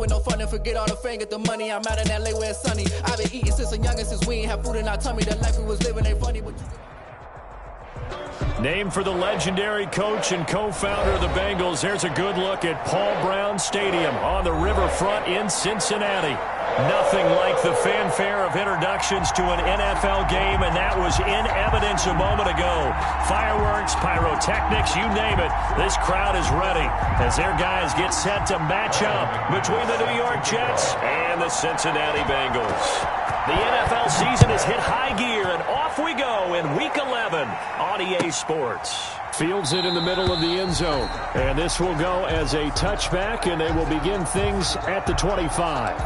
with no fun and forget all the fame, get the money. I'm out in LA where it's sunny. I've been eating since I'm young and since we ain't have food in our tummy. The life we was living ain't funny, but Named for the legendary coach and co-founder of the Bengals, there's a good look at Paul Brown Stadium on the riverfront in Cincinnati. Nothing like the fanfare of introductions to an NFL game, and that was in evidence a moment ago. Fireworks, pyrotechnics, you name it. This crowd is ready as their guys get set to match up between the New York Jets and the Cincinnati Bengals. The NFL season has hit high gear, and off we go in Week 11 on EA Sports. Fields it in the middle of the end zone, and this will go as a touchback, and they will begin things at the 25.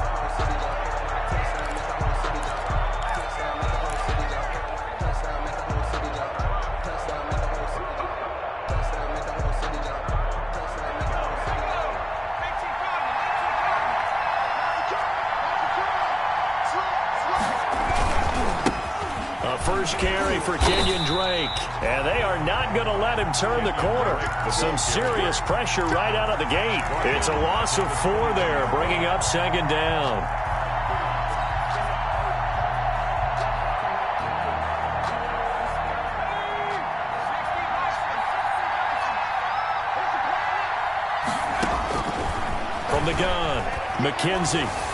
First carry for Kenyon Drake, and they are not going to let him turn the corner. Some serious pressure right out of the gate. It's a loss of 4 there, bringing up second down. From the gun, McKenzie.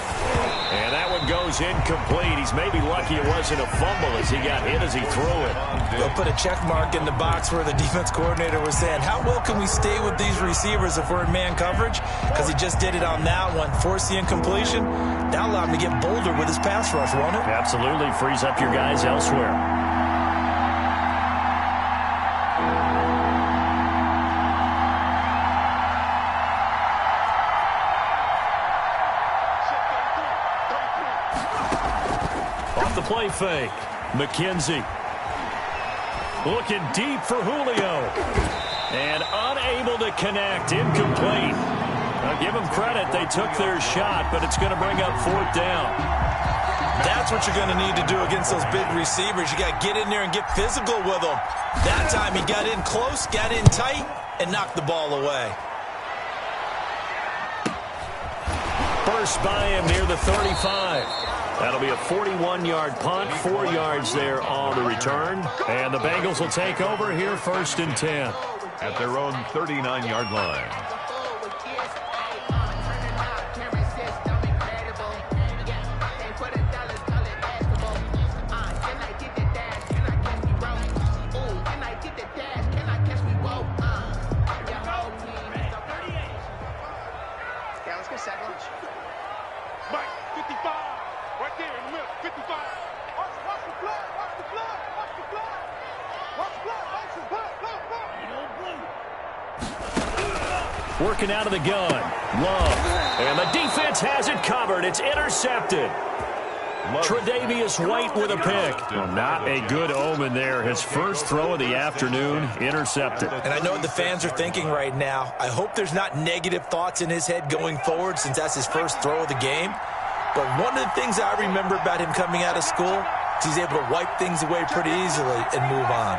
And that one goes incomplete. He's maybe lucky it wasn't a fumble as he got hit as he threw it. They'll put a check mark in the box where the defense coordinator was saying, how well can we stay with these receivers if we're in man coverage? Because he just did it on that one. Force the incompletion. That'll allow him to get bolder with his pass rush, won't it? Absolutely. Frees up your guys elsewhere. Play fake. McKenzie looking deep for Julio and unable to connect. Incomplete. I'll give them credit. They took their shot, but it's going to bring up 4th down. That's what you're going to need to do against those big receivers. You got to get in there and get physical with them. That time he got in close, got in tight, and knocked the ball away. First by him near the 35. That'll be a 41-yard punt, 4 yards there on the return. And the Bengals will take over here 1st and 10. At their own 39-yard line. Yeah, let's go second. Mike, 55. Right there in the middle, 55. Watch the blood, watch the blood, watch the blood. Watch blood, watch the blood, blood. Working out of the gun. Love. And the defense has it covered. It's intercepted. Tre'Davious White with a pick. Well, not a good omen there. His first throw of the afternoon, intercepted. And I know what the fans are thinking right now. I hope there's not negative thoughts in his head going forward since that's his first throw of the game. But one of the things I remember about him coming out of school is he's able to wipe things away pretty easily and move on.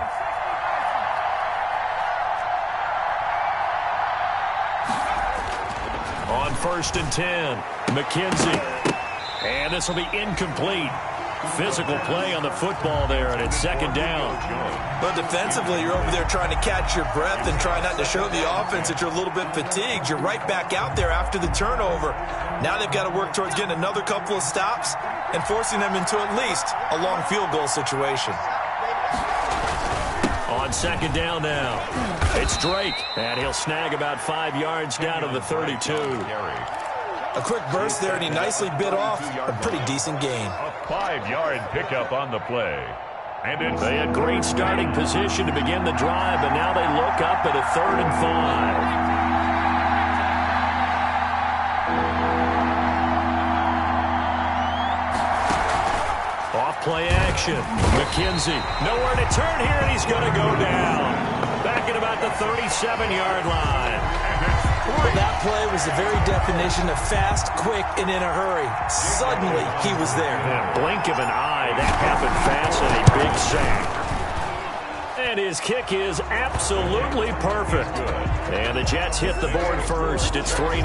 On 1st and 10, McKenzie. And this will be incomplete. Physical play on the football there, and it's 2nd down. But defensively, you're over there trying to catch your breath and try not to show the offense that you're a little bit fatigued. You're right back out there after the turnover. Now they've got to work towards getting another couple of stops and forcing them into at least a long field goal situation. On 2nd down now, it's Drake, and he'll snag about 5 yards down to the 32. A quick burst there, and he nicely bit off a pretty decent gain. A 5-yard pickup on the play. And they had great starting position to begin the drive, but now they look up at a 3rd and 5. Off-play action. McKenzie. Nowhere to turn here, and he's going to go down. Back at about the 37-yard line. That play was the very definition of fast, quick, and in a hurry. Suddenly, he was there. Yeah, blink of an eye, that happened fast, and a big sack. And his kick is absolutely perfect. And the Jets hit the board first. It's 3-0.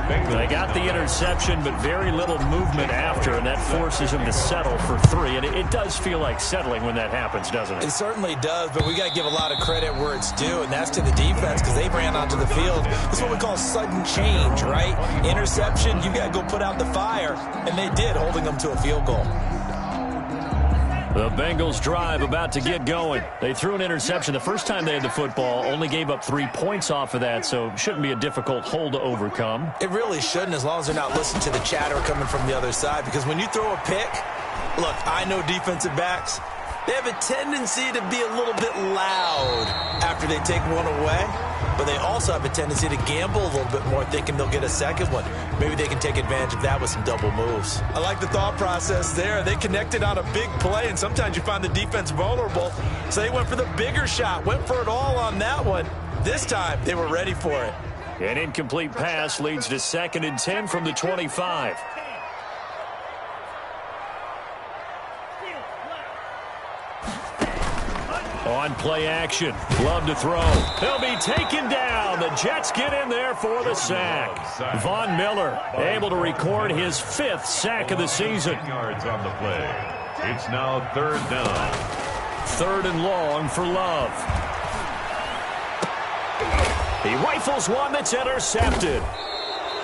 They got the interception, but very little movement after, and that forces him to settle for 3. And it does feel like settling when that happens, doesn't it? It certainly does, but we got to give a lot of credit where it's due, and that's to the defense because they ran onto the field. This is what we call sudden change, right? Interception, you got to go put out the fire, and they did, holding them to a field goal. The Bengals drive about to get going. They threw an interception the first time they had the football, only gave up 3 points off of that, so shouldn't be a difficult hole to overcome. It really shouldn't, as long as they're not listening to the chatter coming from the other side, because when you throw a pick, look, I know defensive backs, they have a tendency to be a little bit loud after they take one away, but they also have a tendency to gamble a little bit more, thinking they'll get a second one. Maybe they can take advantage of that with some double moves. I like the thought process there. They connected on a big play, and sometimes you find the defense vulnerable, so they went for the bigger shot, went for it all on that one. This time, they were ready for it. An incomplete pass leads to 2nd and 10 from the 25. On play action. Love to throw. He'll be taken down. The Jets get in there for the sack. Von Miller able to record his 5th sack of the season. Yards on the play. It's now 3rd down. 3rd and long for Love. He rifles one that's intercepted.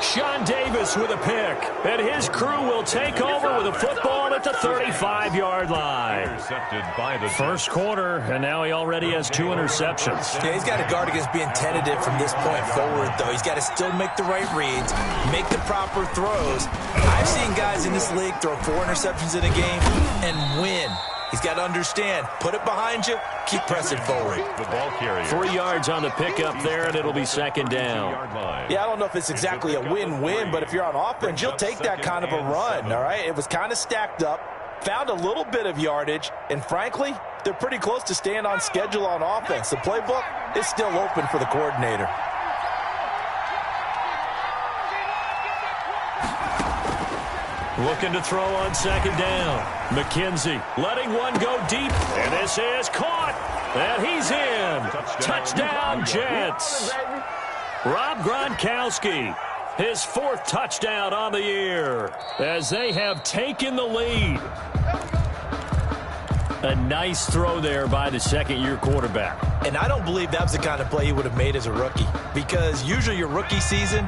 Sean Davis with a pick, and his crew will take over with a football at the 35-yard line. Intercepted by the First quarter, and now he already has 2 interceptions. Yeah, he's got to guard against being tentative from this point forward, though. He's got to still make the right reads, make the proper throws. I've seen guys in this league throw 4 interceptions in a game and win. He's got to understand, put it behind you, keep pressing forward. The ball carrier. 3 yards on the pickup there, and it'll be 2nd down. Yeah, I don't know if it's exactly a win-win, but if you're on offense, you'll take that kind of a run, all right? It was kind of stacked up, found a little bit of yardage, and frankly, they're pretty close to staying on schedule on offense. The playbook is still open for the coordinator. Looking to throw on 2nd down. McKenzie letting one go deep, and this is caught, and he's in. Touchdown, Jets. Rob Gronkowski, his 4th touchdown on the year, as they have taken the lead. A nice throw there by the 2nd-year quarterback. And I don't believe that was the kind of play he would have made as a rookie, because usually your rookie season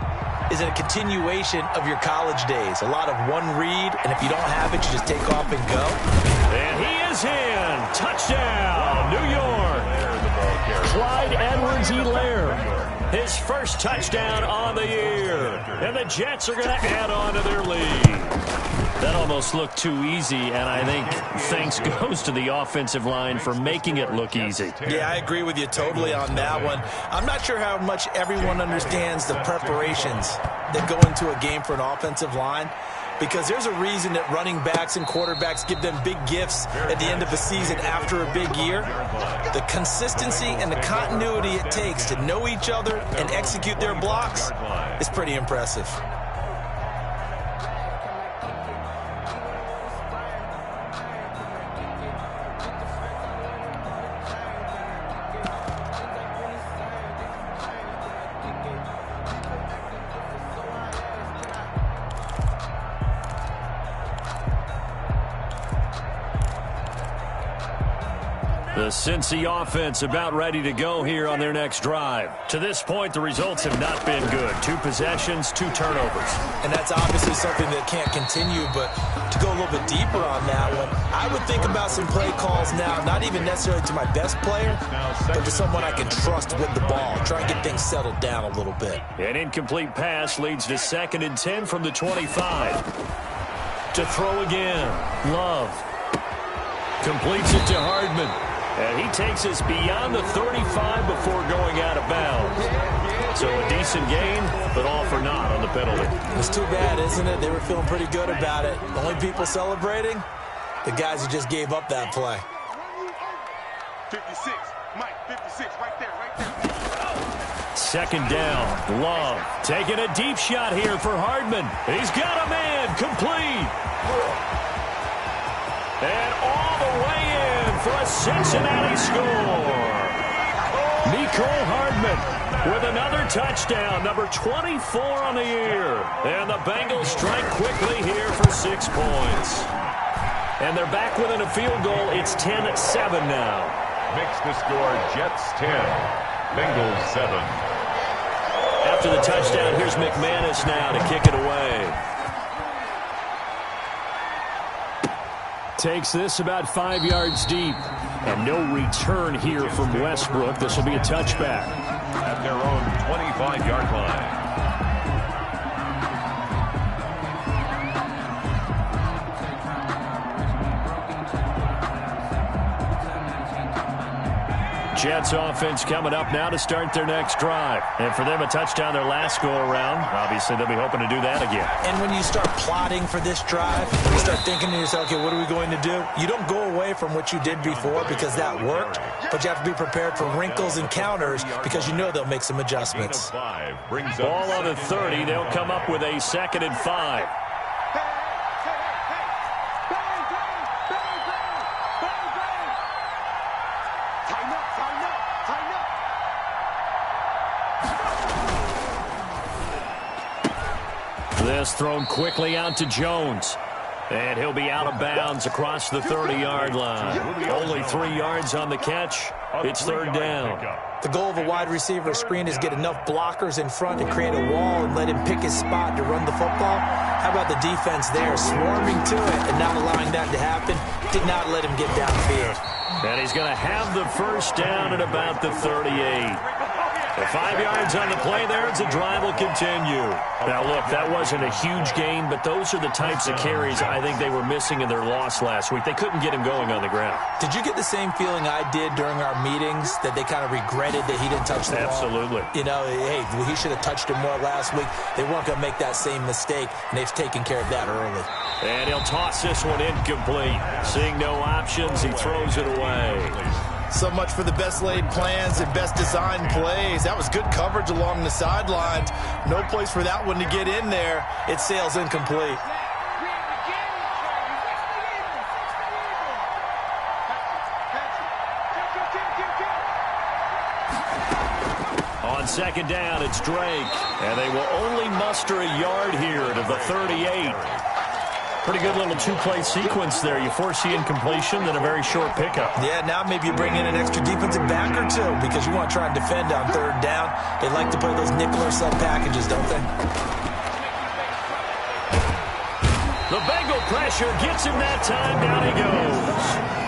is a continuation of your college days. A lot of one read, and if you don't have it, you just take off and go. And he is in. Touchdown, New York. Clyde Edwards-Helaire, his 1st touchdown on the year. And the Jets are going to add on to their lead. That almost looked too easy, and I think thanks goes to the offensive line for making it look easy. Yeah, I agree with you totally on that one. I'm not sure how much everyone understands the preparations that go into a game for an offensive line, because there's a reason that running backs and quarterbacks give them big gifts at the end of the season after a big year. The consistency and the continuity it takes to know each other and execute their blocks is pretty impressive. The Cincy offense about ready to go here on their next drive. To this point, the results have not been good. 2 possessions, 2 turnovers. And that's obviously something that can't continue, but to go a little bit deeper on that one, I would think about some play calls now, not even necessarily to my best player, but to someone I can trust with the ball. Try and get things settled down a little bit. An incomplete pass leads to 2nd and 10 from the 25. To throw again, Love. Completes it to Hardman. And he takes us beyond the 35 before going out of bounds. So a decent gain, but all for naught on the penalty. It's too bad, isn't it? They were feeling pretty good about it. Only people celebrating, the guys who just gave up that play. 56, Mike, 56, right there, right there. 2nd down, Love taking a deep shot here for Hardman. He's got a man, complete. And all the way in for a Cincinnati score. Nicole Hardman with another touchdown, number 24 on the year. And the Bengals strike quickly here for 6 points. And they're back within a field goal. It's 10-7 now. Makes the score Jets 10, Bengals 7. After the touchdown, here's McManus now to kick it away. Takes this about 5 yards deep. And no return here from Westbrook. This will be a touchback. At their own 25-yard line. Jets offense coming up now to start their next drive. And for them, a touchdown their last go-around. Obviously, they'll be hoping to do that again. And when you start plotting for this drive, you start thinking to yourself, okay, what are we going to do? You don't go away from what you did before because that worked, but you have to be prepared for wrinkles and counters because you know they'll make some adjustments. Ball on the 30. They'll come up with a 2nd and 5. This thrown quickly out to Jones. And he'll be out of bounds across the 30-yard line. Only 3 yards on the catch. It's 3rd down. The goal of a wide receiver screen is get enough blockers in front to create a wall and let him pick his spot to run the football. How about the defense there, swarming to it and not allowing that to happen? Did not let him get downfield. And he's going to have the 1st down at about the 38. The 5 yards on the play there as the drive will continue. Now, look, that wasn't a huge gain, but those are the types of carries I think they were missing in their loss last week. They couldn't get him going on the ground. Did you get the same feeling I did during our meetings, that they kind of regretted that he didn't touch the ball? Absolutely. You know, hey, he should have touched it more last week. They weren't going to make that same mistake, and they've taken care of that early. And he'll toss this one incomplete. Seeing no options, he throws it away. So much for the best laid plans and best designed plays. That was good coverage along the sidelines. No place for that one to get in there. It sails incomplete. On 2nd down, it's Drake. And they will only muster a yard here to the 38. Pretty good little 2-play sequence there. You force the incompletion, then a very short pickup. Yeah, now maybe you bring in an extra defensive back or two because you want to try and defend on 3rd down. They like to play those nickel or sub packages, don't they? The Bengal pressure gets him that time. Down he goes.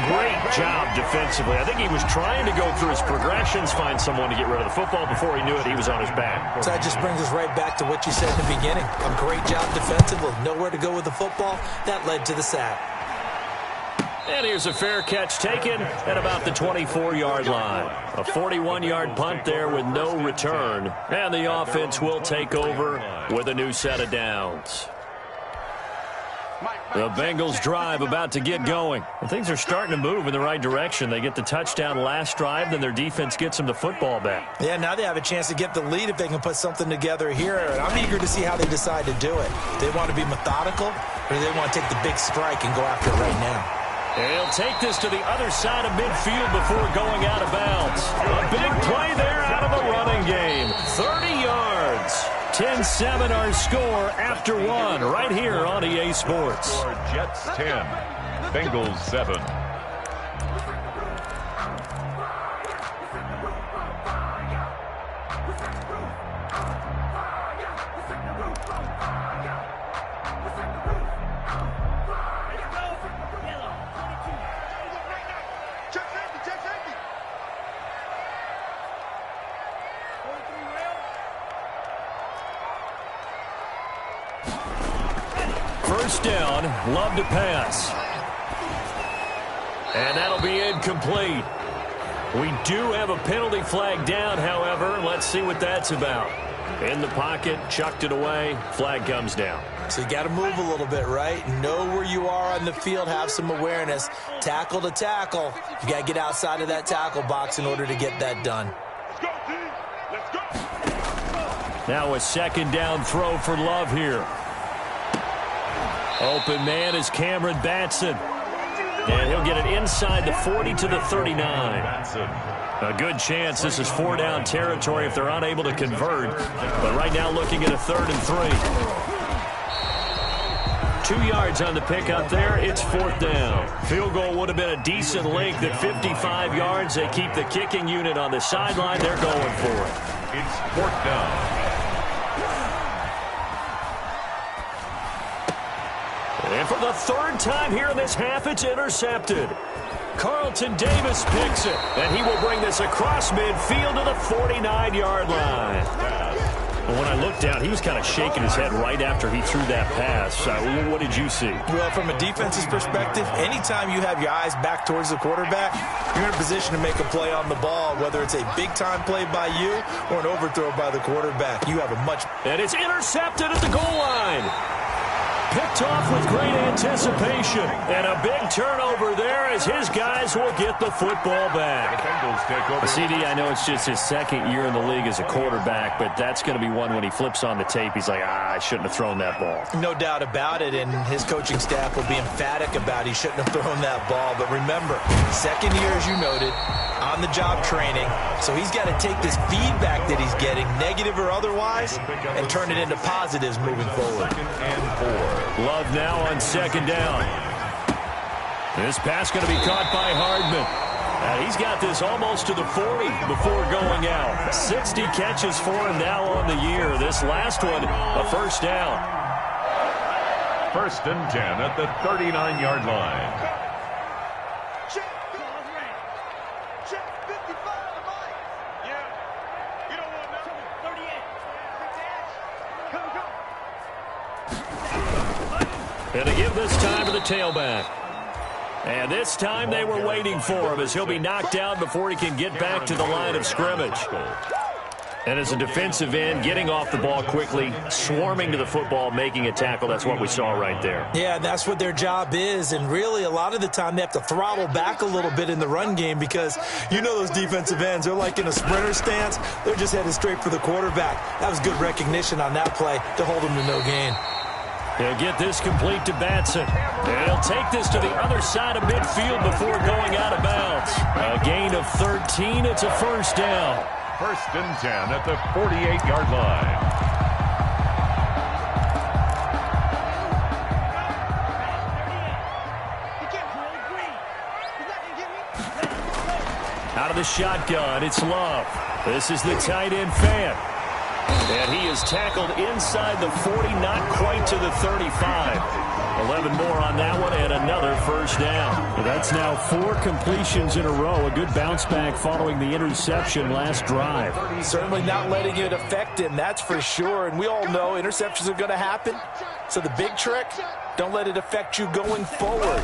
Great job defensively. I think he was trying to go through his progressions, find someone to get rid of the football. Before he knew it, he was on his back. So that just brings us right back to what you said in the beginning. A great job defensively. Nowhere to go with the football. That led to the sack. And here's a fair catch taken at about the 24-yard line. A 41-yard punt there with no return. And the offense will take over with a new set of downs. The Bengals drive about to get going. And things are starting to move in the right direction. They get the touchdown last drive, then their defense gets them the football back. Yeah, now they have a chance to get the lead if they can put something together here. And I'm eager to see how they decide to do it. Do they want to be methodical, or do they want to take the big strike and go after it right now? And he'll take this to the other side of midfield before going out of bounds. A big play there out of the running game. 30 yards. 10-7 our score after 1 right here on EA Sports. Jets 10, Bengals 7. First down, Love to pass. And that'll be incomplete. We do have a penalty flag down, however. Let's see what that's about. In the pocket, chucked it away, flag comes down. So you got to move a little bit, right? Know where you are on the field, have some awareness. Tackle to tackle. You got to get outside of that tackle box in order to get that done. Let's go, team. Let's go. Now a 2nd down throw for Love here. Open man is Cameron Batson. And he'll get it inside the 40 to the 39. A good chance this is 4-down territory if they're unable to convert. But right now looking at a 3rd and 3. 2 yards on the pickup there. It's 4th down. Field goal would have been a decent length at 55 yards. They keep the kicking unit on the sideline. They're going for it. It's 4th down. And for the 3rd time here in this half, it's intercepted. Carlton Davis picks it, and he will bring this across midfield to the 49-yard line. When I looked down, he was kind of shaking his head right after he threw that pass. What did you see? Well, from a defense's perspective, anytime you have your eyes back towards the quarterback, you're in a position to make a play on the ball, whether it's a big-time play by you or an overthrow by the quarterback. You have a much... And it's intercepted at the goal line. Picked off with great anticipation. And a big turnover there as his guys will get the football back. CD, I know it's just his 2nd year in the league as a quarterback, but that's going to be one when he flips on the tape. He's like, I shouldn't have thrown that ball. No doubt about it, and his coaching staff will be emphatic about he shouldn't have thrown that ball. But remember, 2nd year, as you noted, on-the-job training. So he's got to take this feedback that he's getting, negative or otherwise, and turn it into positives moving forward. 2nd and 4. Love now on 2nd down. This pass going to be caught by Hardman. He's got this almost to the 40 before going out. 60 catches for him now on the year. This last one, a 1st down. 1st and 10 at the 39-yard line. And they give this time to the tailback. And this time they were waiting for him as he'll be knocked down before he can get back to the line of scrimmage. And as a defensive end, getting off the ball quickly, swarming to the football, making a tackle, that's what we saw right there. Yeah, that's what their job is. And really, a lot of the time, they have to throttle back a little bit in the run game because you know those defensive ends, they're like in a sprinter stance. They're just headed straight for the quarterback. That was good recognition on that play to hold him to no gain. He'll get this complete to Batson. And he'll take this to the other side of midfield before going out of bounds. A gain of 13. It's a 1st down. 1st and 10 at the 48-yard line. Out of the shotgun, it's Love. This is the tight end Fan. And he is tackled inside the 40, not quite to the 35. 11 more on that one, and another 1st down. That's now 4 completions in a row. A good bounce back following the interception last drive. Certainly not letting it affect him, that's for sure. And we all know interceptions are going to happen. So the big trick, don't let it affect you going forward.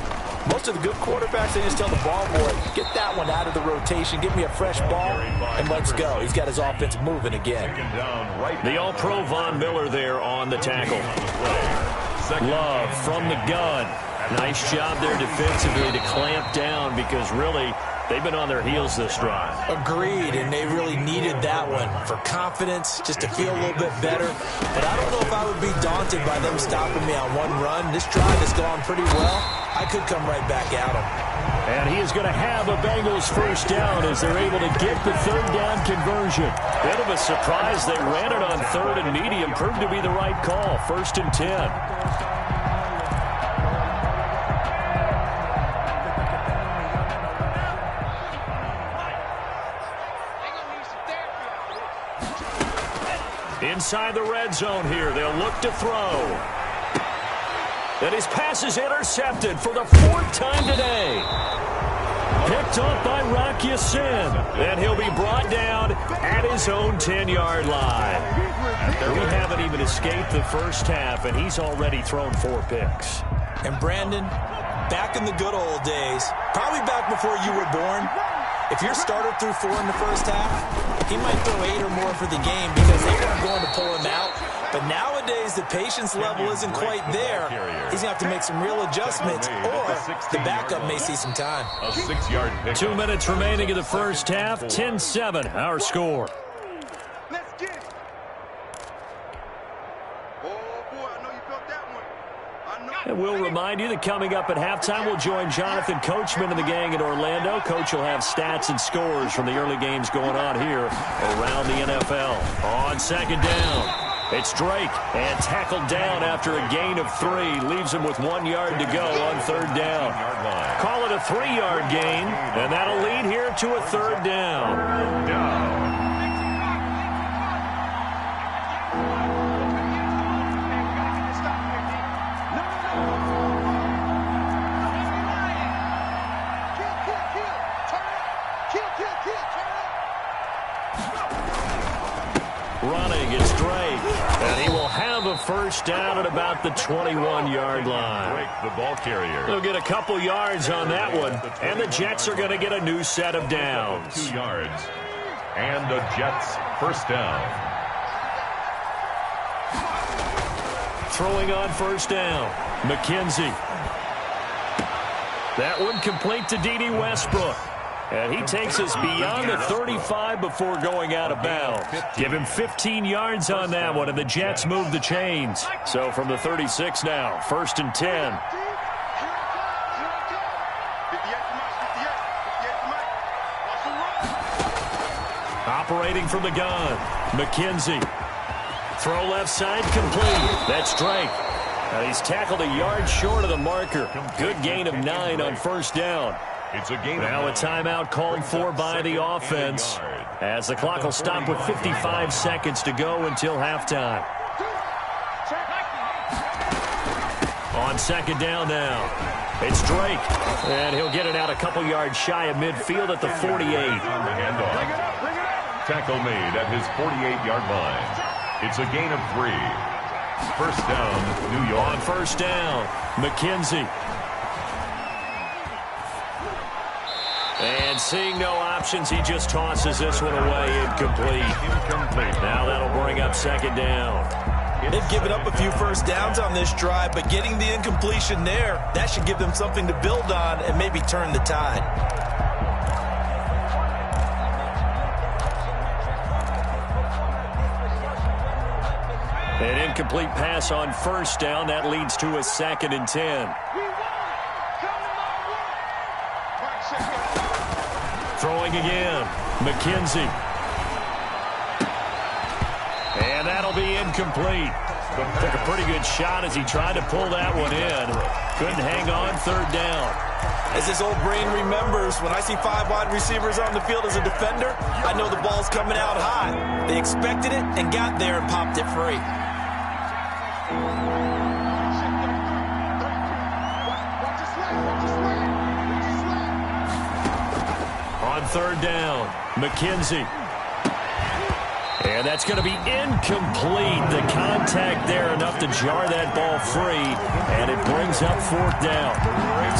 Most of the good quarterbacks, they just tell the ball boy, get that one out of the rotation, give me a fresh ball, and let's go. He's got his offense moving again. The All-Pro Von Miller there on the tackle. Love from the gun. Nice job there defensively to clamp down because really they've been on their heels this drive. Agreed, and they really needed that one for confidence, just to feel a little bit better. But I don't know if I would be daunted by them stopping me on one run. This drive has gone pretty well. I could come right back at them. And he is going to have a Bengals 1st down as they're able to get the 3rd down conversion. Bit of a surprise. They ran it on 3rd and medium. Proved to be the right call. 1st and 10. Inside the red zone here. They'll look to throw. And his pass is intercepted for the 4th time today. Picked up by Rock Ya-Sin. And he'll be brought down at his own 10-yard line. We haven't even escaped the first half, and he's already thrown 4 picks. And Brandon, back in the good old days, probably back before you were born, if your starter threw 4 in the first half, he might throw 8 or more for the game because they weren't going to pull him out. But nowadays, the patience level isn't quite there. He's going to have to make some real adjustments, or the backup may see some time. A 6-yard pick. 2 minutes remaining in the first half. 10-7, our score. Let's get it. Oh, boy, I know you felt that one. I And we'll remind you that coming up at halftime, we'll join Jonathan Coachman and the gang in Orlando. Coach will have stats and scores from the early games going on here around the NFL. On second down, it's Drake, and tackled down after a gain of 3. Leaves him with 1 yard to go on third down. Call it a 3-yard gain, and that'll lead here to a third down. Running, it's Drake, and he will have a first down at about the 21-yard line. Drake, the ball carrier. They'll get a couple yards on that one, and the Jets are going to get a new set of downs. 2 yards, and the Jets first down. Throwing on first down, McKenzie. That one complete to D.D. Westbrook. And he takes us beyond the 35 before going out of bounds. Give him 15 yards on that one, and the Jets move the chains. So from the 36 now, 1st and 10. Operating from the gun, McKenzie. Throw left side complete. That's Drake. And he's tackled a yard short of the marker. Good gain of 9 on first down. It's a game. Now a timeout called for by the offense, as the clock will stop with 55 seconds to go until halftime. On second down now, it's Drake, and he'll get it out a couple yards shy of midfield at the 48. Tackle made at his 48-yard line. It's a gain of 3. First down, New York. On first down, McKenzie. And seeing no options, he just tosses this one away, incomplete. Now that'll bring up second down. They've given up a few first downs on this drive, but getting the incompletion there, that should give them something to build on and maybe turn the tide. An incomplete pass on first down. That leads to a 2nd and 10. Throwing again, McKenzie. And that'll be incomplete. Took a pretty good shot as he tried to pull that one in. Couldn't hang on third down. As his old brain remembers, when I see 5 wide receivers on the field as a defender, I know the ball's coming out high. They expected it and got there and popped it free. On third down, McKenzie. And that's going to be incomplete. The contact there enough to jar that ball free, and it brings up 4th down.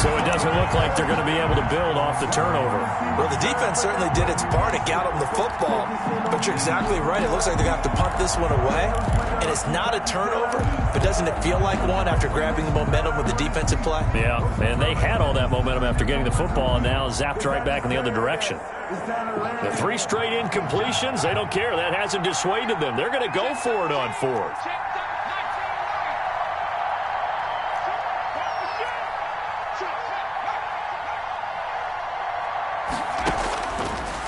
So it doesn't look like they're going to be able to build off the turnover. Well, the defense certainly did its part to get them the football, but you're exactly right. It looks like they're going to have to punt this one away, and it's not a turnover, but doesn't it feel like one after grabbing the momentum with the defensive play? Yeah, and they had all that momentum after getting the football, and now zapped right back in the other direction. The 3 straight incompletions, they don't care. That hasn't dissuaded them. They're going to go for it on 4th.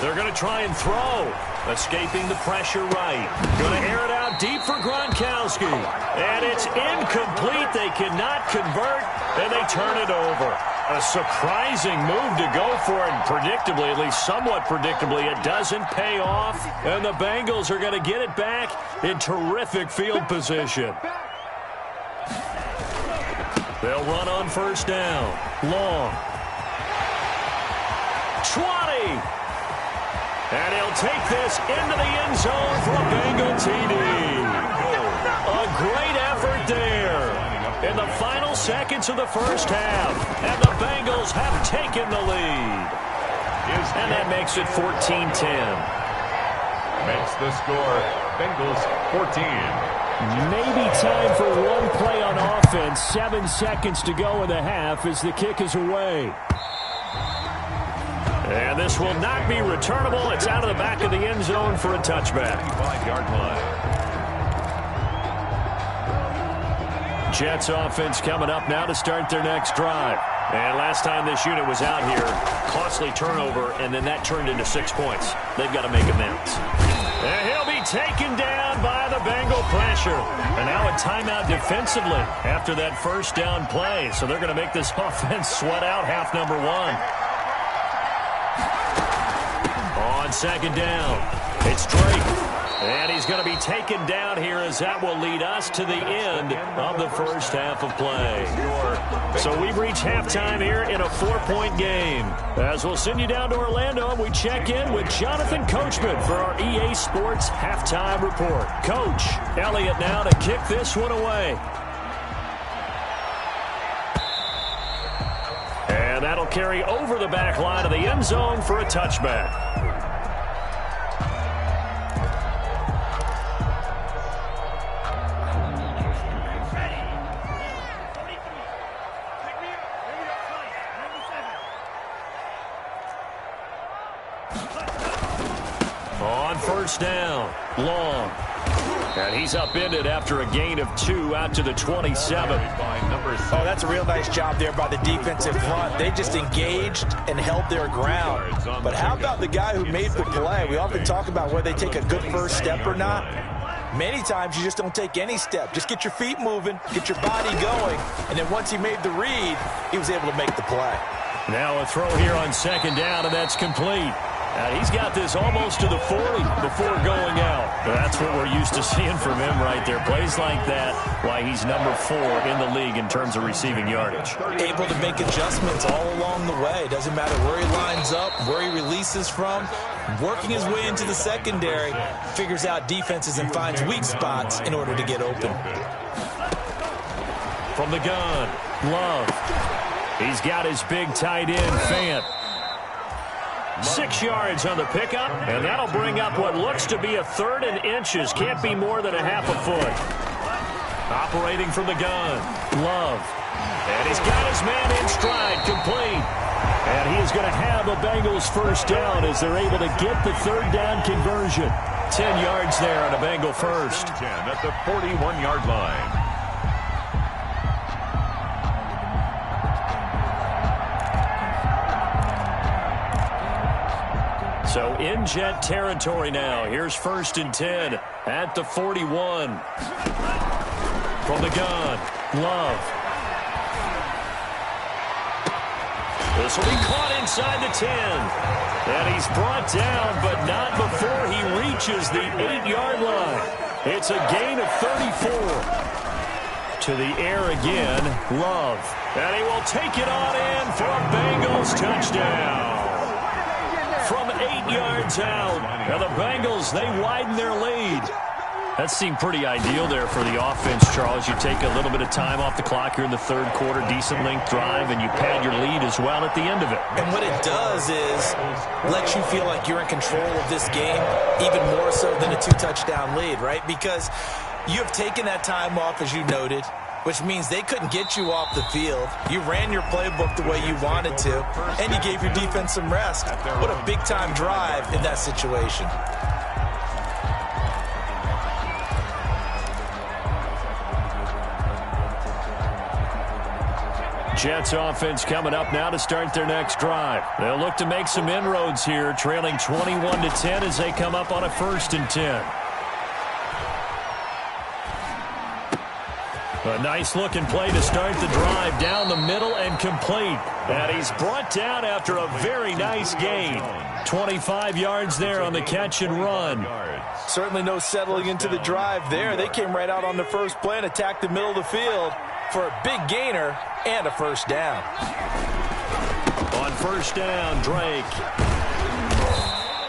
They're going to try and throw. Escaping the pressure right. Going to air it out deep for Gronkowski. And it's incomplete. They cannot convert, and they turn it over. A surprising move to go for it, and predictably, at least somewhat predictably, it doesn't pay off, and the Bengals are going to get it back in terrific field position. They'll run on first down. Long. 20. And he'll take this into the end zone for a Bengal TD. A great effort there in the final seconds of the first half. And the Bengals have taken the lead. And that makes it 14-10. Makes the score Bengals 14. Maybe time for one play on offense. 7 seconds to go in the half as the kick is away. And this will not be returnable. It's out of the back of the end zone for a touchback. 5-yard line. Jets offense coming up now to start their next drive. And last time this unit was out here, costly turnover, and then that turned into 6 points. They've got to make amends. And he'll be taken down by the Bengal pressure. And now a timeout defensively after that first down play. So they're going to make this offense sweat out half number 1. On second down, it's Drake. And he's going to be taken down here as that will lead us to the end of the first half of play. So we've reached halftime here in a 4-point game. As we'll send you down to Orlando, we check in with Jonathan Coachman for our EA Sports Halftime Report. Coach, Elliott now to kick this one away. And that'll carry over the back line of the end zone for a touchback. First down, long. And he's upended after a gain of 2 out to the 27. Oh, that's a real nice job there by the defensive front. They just engaged and held their ground. But how about the guy who made the play? We often talk about whether they take a good first step or not. Many times you just don't take any step. Just get your feet moving, get your body going, and then once he made the read, he was able to make the play. Now a throw here on second down, and that's complete. He's got this almost to the 40 before going out. That's what we're used to seeing from him right there. Plays like that, why he's number 4 in the league in terms of receiving yardage. Able to make adjustments all along the way. Doesn't matter where he lines up, where he releases from. Working his way into the secondary, figures out defenses and finds weak spots in order to get open. From the gun, Love. He's got his big tight end, Fant. 6 yards on the pickup, and that'll bring up what looks to be a 3rd and inches. Can't be more than a half a foot. Operating from the gun, Love. And he's got his man in stride, complete. And he is going to have the Bengals first down as they're able to get the 3rd down conversion. 10 yards there on a Bengal first. 10 at the 41-yard line. So in Jet territory now. Here's 1st and 10 at the 41. From the gun, Love. This will be caught inside the 10. And he's brought down, but not before he reaches the 8-yard line. It's a gain of 34. To the air again, Love. And he will take it on in for a Bengals touchdown. From 8 yards out, and the Bengals, they widen their lead. That seemed pretty ideal there for the offense, Charles. You take a little bit of time off the clock here in the 3rd quarter, decent length drive, and you pad your lead as well at the end of it. And what it does is let you feel like you're in control of this game, even more so than a 2-touchdown lead, right? Because you have taken that time off, as you noted, which means they couldn't get you off the field. You ran your playbook the way you wanted to, and you gave your defense some rest. What a big-time drive in that situation. Jets offense coming up now to start their next drive. They'll look to make some inroads here, trailing 21-10 as they come up on a 1st and 10. A nice-looking play to start the drive down the middle and complete. And he's brought down after a very nice gain. 25 yards there on the catch and run. Certainly no settling into the drive there. They came right out on the first play and attacked the middle of the field for a big gainer and a first down. On first down, Drake.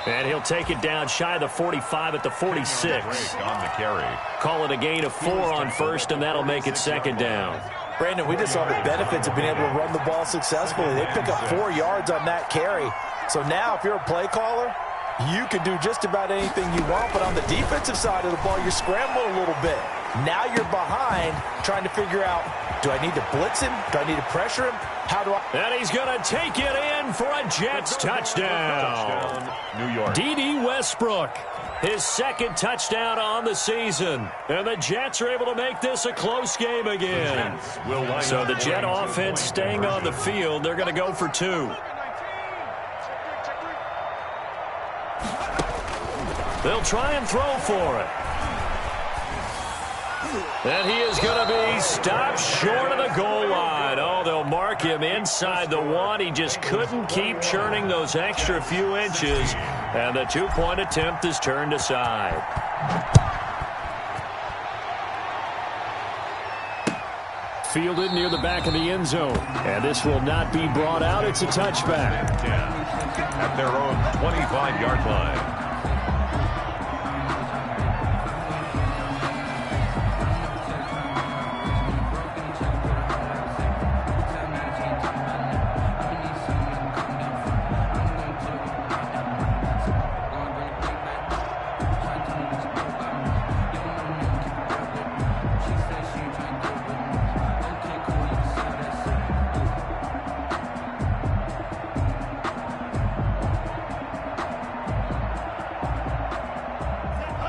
And he'll take it down shy of the 45 at the 46. On the carry. Call it a gain of 4 on first, and that'll make it 2nd down. Brandon, we just saw the benefits of being able to run the ball successfully. They pick up 4 yards on that carry. So now if you're a play caller, you can do just about anything you want. But on the defensive side of the ball, you're scrambling a little bit. Now you're behind trying to figure out Do I need to blitz him? Do I need to pressure him? How do I? And he's going to take it in for a Jets touchdown. New York. D.D. Westbrook, his second touchdown on the season. And the Jets are able to make this a close game again. So the Jet offense staying on the field. They're going to go for 2. They'll try and throw for it. And he is going to be stopped short of the goal line. Oh, they'll mark him inside the 1. He just couldn't keep churning those extra few inches. And the 2-point attempt is turned aside. Fielded near the back of the end zone. And this will not be brought out. It's a touchback. At their own 25-yard line.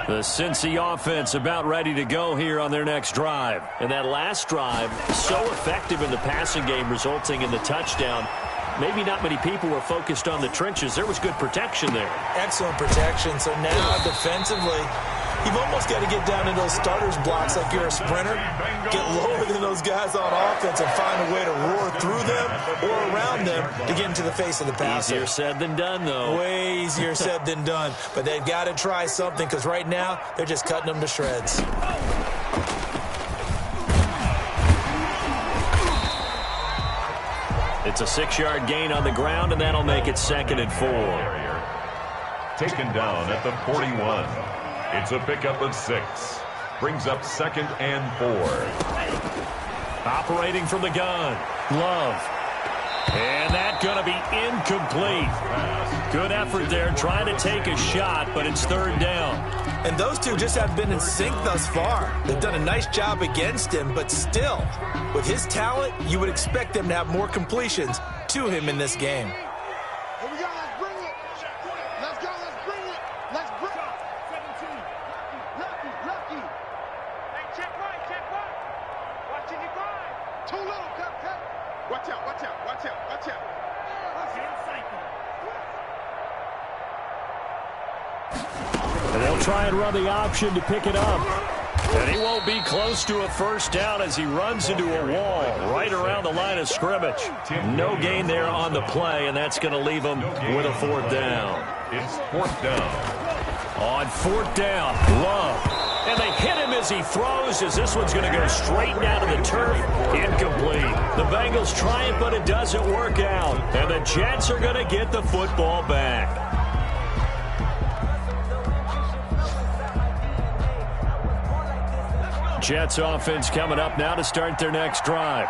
The Cincy offense about ready to go here on their next drive. And that last drive, so effective in the passing game, resulting in the touchdown. Maybe not many people were focused on the trenches. There was good protection there. Excellent protection. So now defensively, you've almost got to get down in those starters blocks like you're a sprinter. Get lower than those guys on offense and find a way to roar through them or around them to get into the face of the passer. Easier said than done, though. Way easier said than done. But they've got to try something because right now they're just cutting them to shreds. It's a 6-yard gain on the ground, and that'll make it 2nd and 4. Taken down at the 41. It's a pickup of 6. Brings up 2nd and 4. Operating from the gun. Love. And that's going to be incomplete. Good effort there trying to take a shot, but it's 3rd down. And those two just have been in sync thus far. They've done a nice job against him, but still, with his talent, you would expect them to have more completions to him in this game. Here we go, let's bring it. Let's go, let's bring it. Let's bring it. 17. Lucky. Hey, check right. Watching you grind. Too little, cut. Watch out. And they'll try and run the option to pick it up. And he won't be close to a 1st down as he runs into a wall right around the line of scrimmage. No gain there on the play, and that's going to leave him with a 4th down. It's 4th down. On 4th down, Love. And they hit him as he throws, as this one's going to go straight down to the turf. Incomplete. The Bengals try it, but it doesn't work out. And the Jets are going to get the football back. Jets offense coming up now to start their next drive.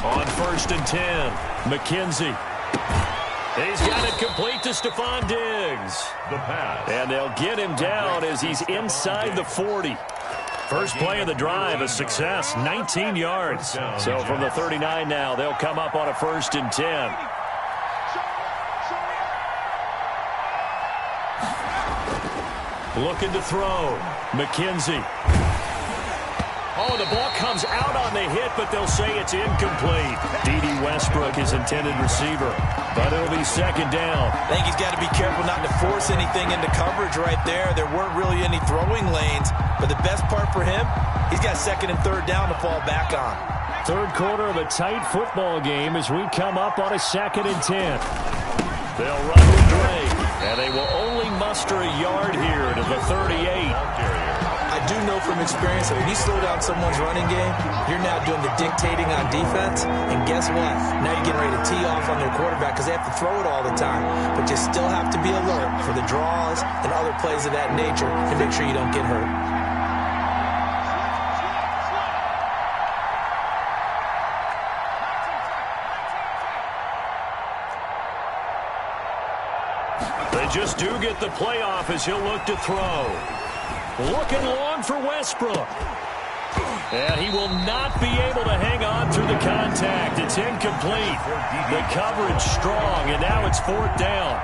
On 1st and 10, McKenzie. He's got it complete to Stephon Diggs. The pass. And they'll get him down as he's inside the 40. First play of the drive, a success, 19 yards. So from the 39 now, they'll come up on a 1st and 10. Looking to throw. McKenzie. Oh, the ball comes out on the hit, but they'll say it's incomplete. D.D. Westbrook, his intended receiver. But it'll be 2nd down. I think he's got to be careful not to force anything into coverage right there. There weren't really any throwing lanes. But the best part for him, he's got 2nd and 3rd down to fall back on. 3rd quarter of a tight football game as we come up on a 2nd and 10. They'll run with Drake, and they will only muster a yard here to the 38. I do know from experience that when you slow down someone's running game, you're now doing the dictating on defense. And guess what? Now you're getting ready to tee off on their quarterback because they have to throw it all the time. But you still have to be alert for the draws and other plays of that nature to make sure you don't get hurt. The just do get the playoff as he'll look to throw. Looking long for Westbrook. And he will not be able to hang on through the contact. It's incomplete. The coverage strong, and now it's 4th down.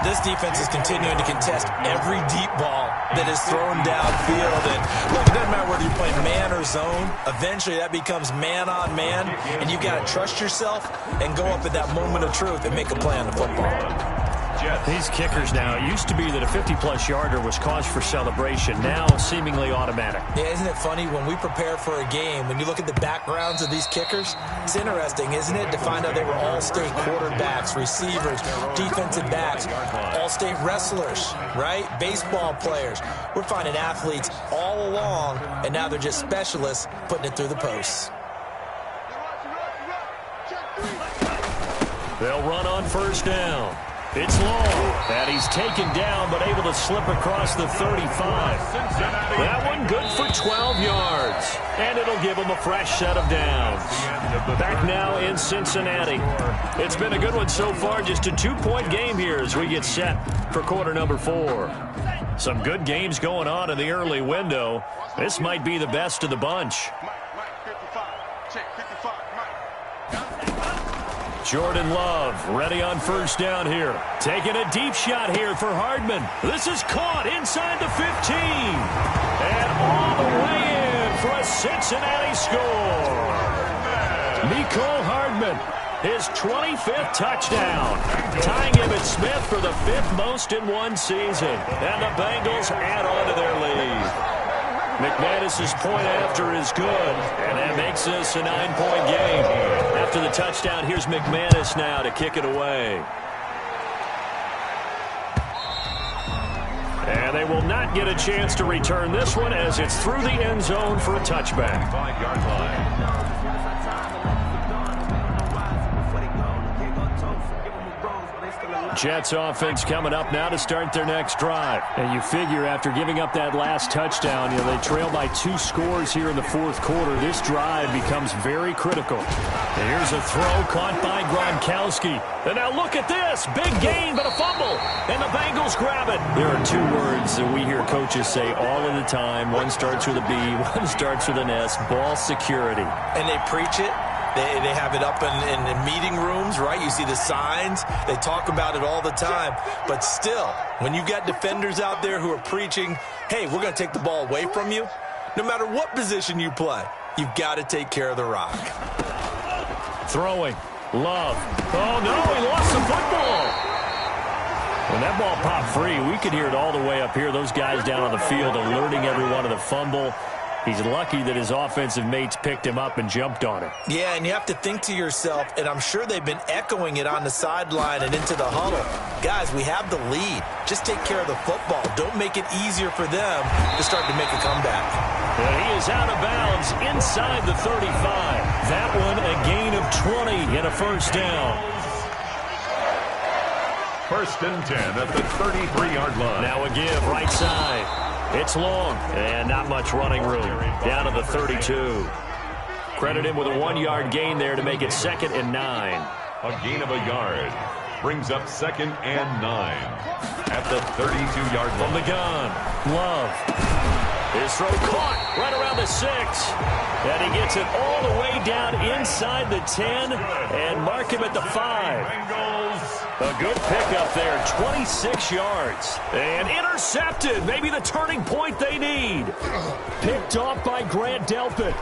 This defense is continuing to contest every deep ball that is thrown downfield. And look, it doesn't matter whether you're playing man or zone. Eventually, that becomes man on man, and you've got to trust yourself and go up at that moment of truth and make a play on the football. These kickers now, it used to be that a 50-plus yarder was cause for celebration. Now, seemingly automatic. Yeah, isn't it funny when we prepare for a game, when you look at the backgrounds of these kickers, it's interesting, isn't it, to find out they were all-state quarterbacks, receivers, defensive backs, all-state wrestlers, right? Baseball players. We're finding athletes all along, and now they're just specialists putting it through the posts. They'll run on 1st down. It's long, and he's taken down, but able to slip across the 35. That one good for 12 yards, and it'll give him a fresh set of downs. Back now in Cincinnati. It's been a good one so far, just a 2-point game here as we get set for quarter number 4. Some good games going on in the early window. This might be the best of the bunch. Jordan Love ready on 1st down here. Taking a deep shot here for Hardman. This is caught inside the 15. And all the way in for a Cincinnati score. Mecole Hardman, his 25th touchdown. Tying Emmitt Smith for the 5th most in one season. And the Bengals add on to their lead. McManus's point after is good, and that makes this a 9-point game. After the touchdown, here's McManus now to kick it away. And they will not get a chance to return this one as it's through the end zone for a touchback. 5-yard line. Jets offense coming up now to start their next drive. And you figure after giving up that last touchdown, they trail by 2 scores here in the 4th quarter. This drive becomes very critical. And here's a throw caught by Gronkowski. And now look at this. Big gain, but a fumble. And the Bengals grab it. There are 2 words that we hear coaches say all of the time. One starts with a B, one starts with an S. Ball security. And they preach it. They have it up in meeting rooms, right? You see the signs. They talk about it all the time. But still, when you've got defenders out there who are preaching, hey, we're going to take the ball away from you, no matter what position you play, you've got to take care of the rock. Throwing. Love. Oh, no, he lost the football. When that ball popped free, we could hear it all the way up here. Those guys down on the field alerting everyone of the fumble. He's lucky that his offensive mates picked him up and jumped on him. Yeah, and you have to think to yourself, and I'm sure they've been echoing it on the sideline and into the huddle. Guys, we have the lead. Just take care of the football. Don't make it easier for them to start to make a comeback. And he is out of bounds inside the 35. That one a gain of 20 and a 1st down. 1st and 10 at the 33-yard line. Now a give right side. It's long, and not much running room. Down to the 32. Credit him with a 1-yard gain there to make it 2nd and 9. A gain of a yard. Brings up 2nd and 9. At the 32-yard line. From the gun, Love. His throw caught right around the 6. And he gets it all the way down inside the 10 and mark him at the 5. A good pickup there, 26 yards. And intercepted, maybe the turning point they need. Picked off by Grant Delpit.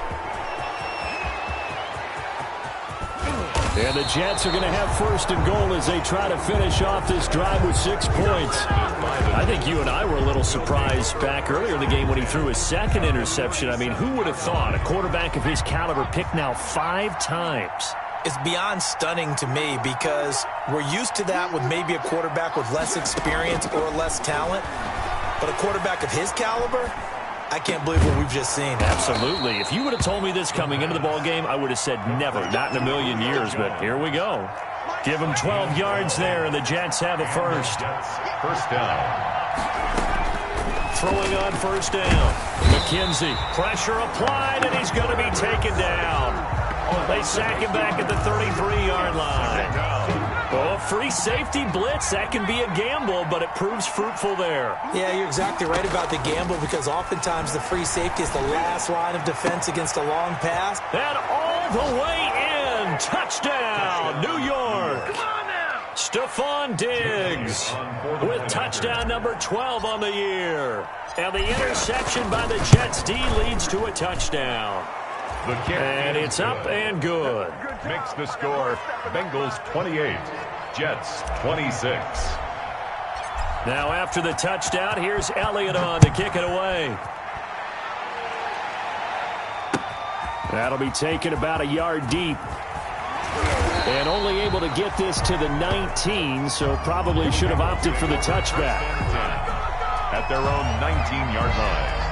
And the Jets are going to have 1st and goal as they try to finish off this drive with 6 points. I think you and I were a little surprised back earlier in the game when he threw his 2nd interception. I mean, who would have thought a quarterback of his caliber picked now 5 times? It's beyond stunning to me because we're used to that with maybe a quarterback with less experience or less talent. But a quarterback of his caliber, I can't believe what we've just seen. Absolutely. If you would have told me this coming into the ball game, I would have said never, not in a million years. But here we go. Give him 12 yards there, and the Jets have a 1st. 1st down. Throwing on 1st down. McKenzie, pressure applied, and he's going to be taken down. They sack him back at the 33-yard line. Oh, free safety blitz, that can be a gamble, but it proves fruitful there. Yeah, you're exactly right about the gamble because oftentimes the free safety is the last line of defense against a long pass. And all the way in. Touchdown, New York. Stephon Diggs with touchdown number 12 on the year. And the interception by the Jets D leads to a touchdown. And it's up and good. Makes the score Bengals 28, Jets 26. Now after the touchdown, here's Elliott on to kick it away. That'll be taken about a yard deep. And only able to get this to the 19, so probably should have opted for the touchback. At their own 19-yard line.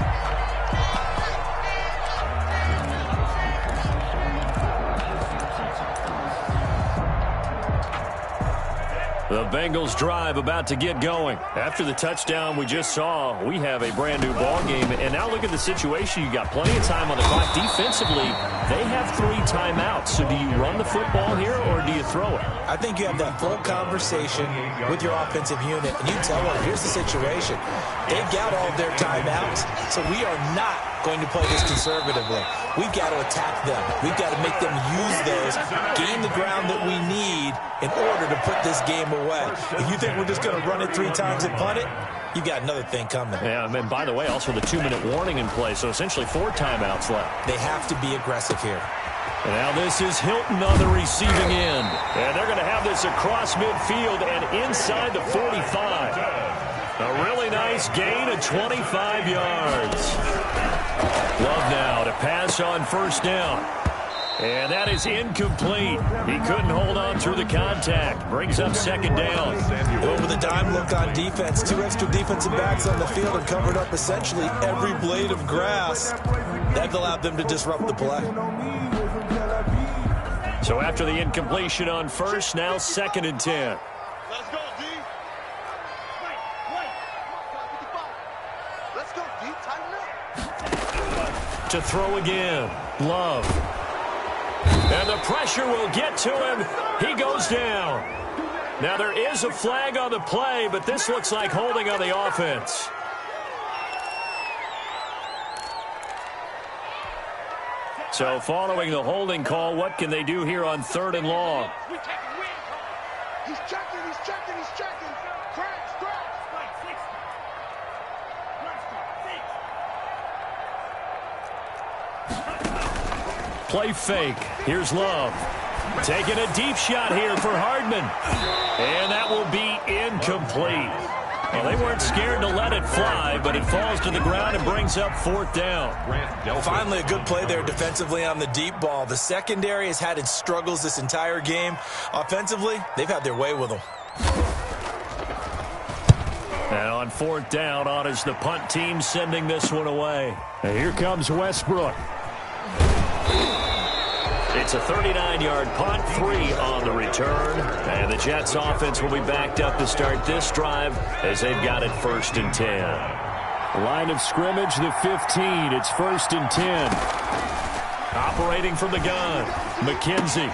The Bengals drive about to get going. After the touchdown we just saw, we have a brand new ball game. And now look at the situation. You got plenty of time on the clock. Defensively, they have 3 timeouts. So do you run the football here or do you throw it? I think you have that full conversation with your offensive unit, and you tell them, here's the situation. They've got all of their timeouts, so we are not going to play this conservatively. We've got to attack them. We've got to make them use those, gain the ground that we need in order to put this game away. If you think we're just going to run it 3 times and punt it, you've got another thing coming. Yeah, and by the way, also the 2-minute warning in play, so essentially 4 timeouts left. They have to be aggressive here. And now this is Hilton on the receiving end. And they're going to have this across midfield and inside the 45. A really nice gain of 25 yards. Love now to pass on first down. And that is incomplete. He couldn't hold on through the contact. Brings up second down. Well, with a dime look on defense, 2 extra defensive backs on the field and covered up essentially every blade of grass. That allowed them to disrupt the play. So after the incompletion on first, now 2nd and 10. Let's go, D. Let's go, D. Tighten up. To throw again. Love. And the pressure will get to him. He goes down. Now there is a flag on the play, but this looks like holding on the offense. So following the holding call, what can they do here on 3rd and long? He's checking, he's checking, he's checking. Crash, crash. Play fake. Here's Love. Taking a deep shot here for Hardman. And that will be incomplete. Well, they weren't scared to let it fly, but it falls to the ground and brings up 4th down. Finally, a good play there defensively on the deep ball. The secondary has had its struggles this entire game. Offensively, they've had their way with them. And on 4th down, on is the punt team sending this one away. And here comes Westbrook. It's a 39-yard punt, 3 on the return. And the Jets offense will be backed up to start this drive as they've got it 1st and 10. Line of scrimmage, the 15. It's 1st and 10. Operating from the gun, McKenzie.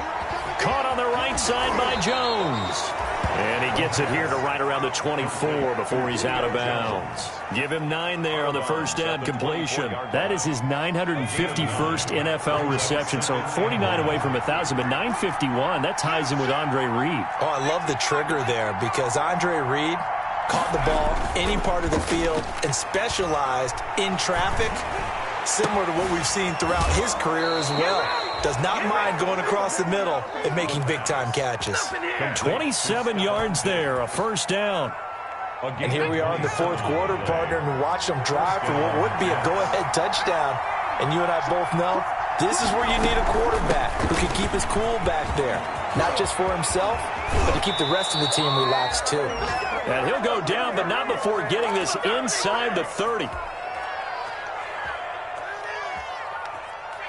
Caught on the right side by Jones. And he gets it here to right around the 24 before he's out of bounds. Give him 9 there on the first down completion. That is his 951st NFL reception, so 49 away from 1,000, but 951, that ties him with Andre Reed. Oh, I love the trigger there because Andre Reed caught the ball any part of the field and specialized in traffic, similar to what we've seen throughout his career as well. Does not mind going across the middle and making big-time catches. From 27 yards there, a first down. And here we are in the 4th quarter, partner, and watch them drive for what would be a go-ahead touchdown. And you and I both know this is where you need a quarterback who can keep his cool back there. Not just for himself, but to keep the rest of the team relaxed too. And he'll go down, but not before getting this inside the 30.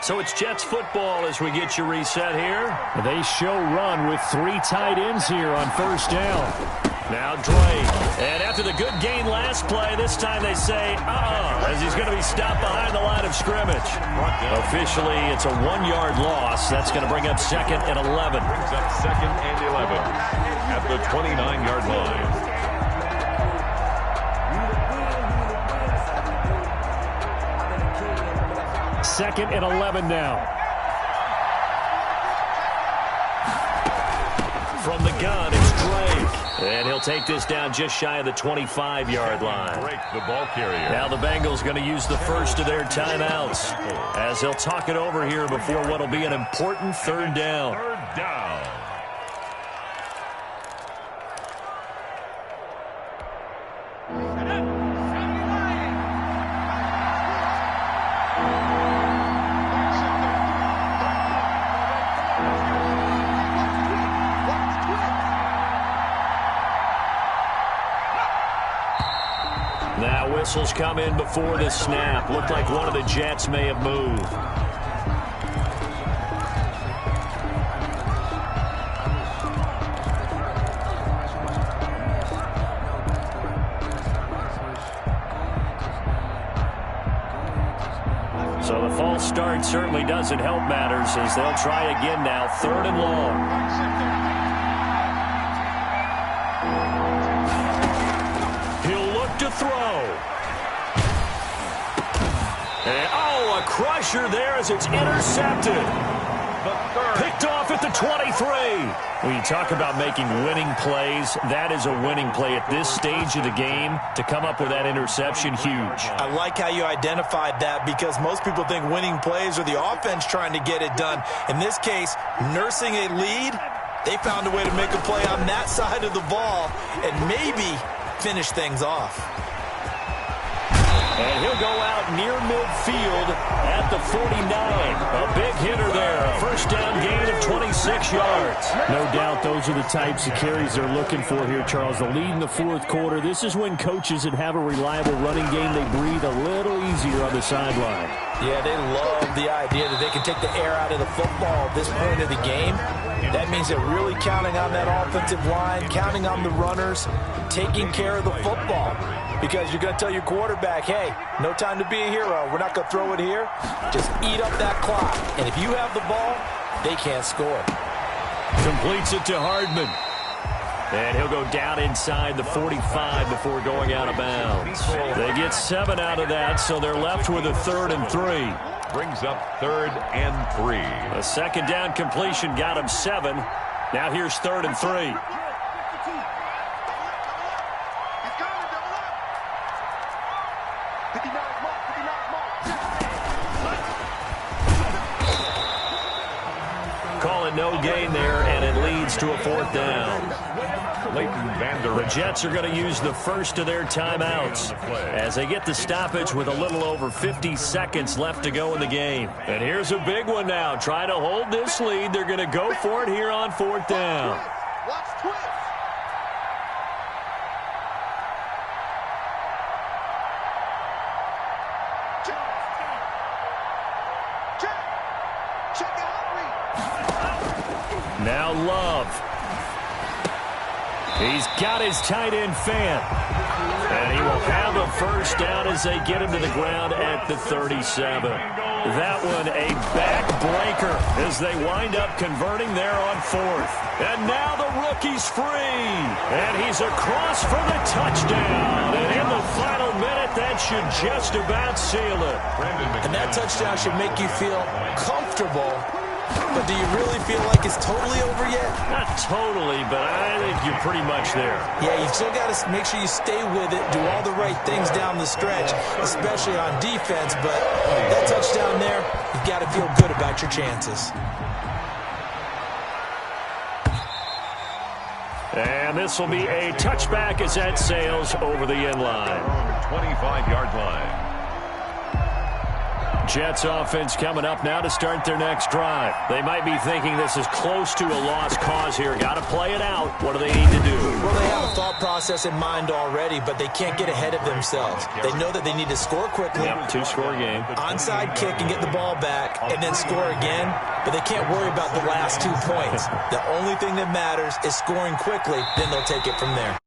So it's Jets football as we get you reset here. They show run with 3 tight ends here on first down. Now Drake. And after the good gain last play, this time they say, as he's going to be stopped behind the line of scrimmage. Officially, it's a 1-yard loss. That's going to bring up 2nd and 11. Brings up 2nd and 11 at the 29-yard line. Second and 11 now. From the gun, it's Drake. And he'll take this down just shy of the 25-yard line. Drake, the ball carrier. Now the Bengals going to use the first of their timeouts as they'll talk it over here before what will be an important 3rd down. 3rd down. Now whistles come in before the snap. Looked like one of the Jets may have moved. So the false start certainly doesn't help matters as they'll try again now. 3rd and long. To throw. And, a crusher there as it's intercepted. Picked off at the 23. When you talk about making winning plays, that is a winning play at this stage of the game. To come up with that interception, huge. I like how you identified that because most people think winning plays are the offense trying to get it done. In this case, nursing a lead, they found a way to make a play on that side of the ball and maybe finish things off. And he'll go out near midfield at the 49. A big hitter there. A 1st down gain of 26 yards. No doubt those are the types of carries they're looking for here, Charles. The lead in the 4th quarter. This is when coaches that have a reliable running game, they breathe a little easier on the sideline. Yeah, they love the idea that they can take the air out of the football at this point of the game. That means they're really counting on that offensive line, counting on the runners, taking care of the football. Because you're going to tell your quarterback, hey, no time to be a hero. We're not going to throw it here. Just eat up that clock. And if you have the ball, they can't score. Completes it to Hardman. And he'll go down inside the 45 before going out of bounds. They get 7 out of that, so they're left with a 3rd and 3. Brings up 3rd and 3. A 2nd down completion got him 7. Now here's 3rd and 3. Calling no gain there, and it leads to a 4th down. The Jets are going to use the first of their timeouts as they get the stoppage with a little over 50 seconds left to go in the game. And here's a big one now. Try to hold this lead. They're going to go for it here on 4th down. Watch twist. Now Love. He's got his tight end fan. And he will have a 1st down as they get him to the ground at the 37. That one a backbreaker as they wind up converting there on 4th. And now the rookie's free. And he's across for the touchdown. And in the final minute, that should just about seal it. And that touchdown should make you feel comfortable. But do you really feel like it's totally over yet? Not totally, but I think you're pretty much there. Yeah, you've still got to make sure you stay with it, do all the right things down the stretch, especially on defense. But that touchdown there, you've got to feel good about your chances. And this will be a touchback as that sails over the end line. 25-yard line. Jets offense coming up now to start their next drive. They might be thinking this is close to a lost cause here. Got to play it out. What do they need to do? Well, they have a thought process in mind already, but they can't get ahead of themselves. They know that they need to score quickly. Yep, 2-score game. Onside kick and get the ball back and then score again, but they can't worry about the last 2 points. The only thing that matters is scoring quickly, then they'll take it from there.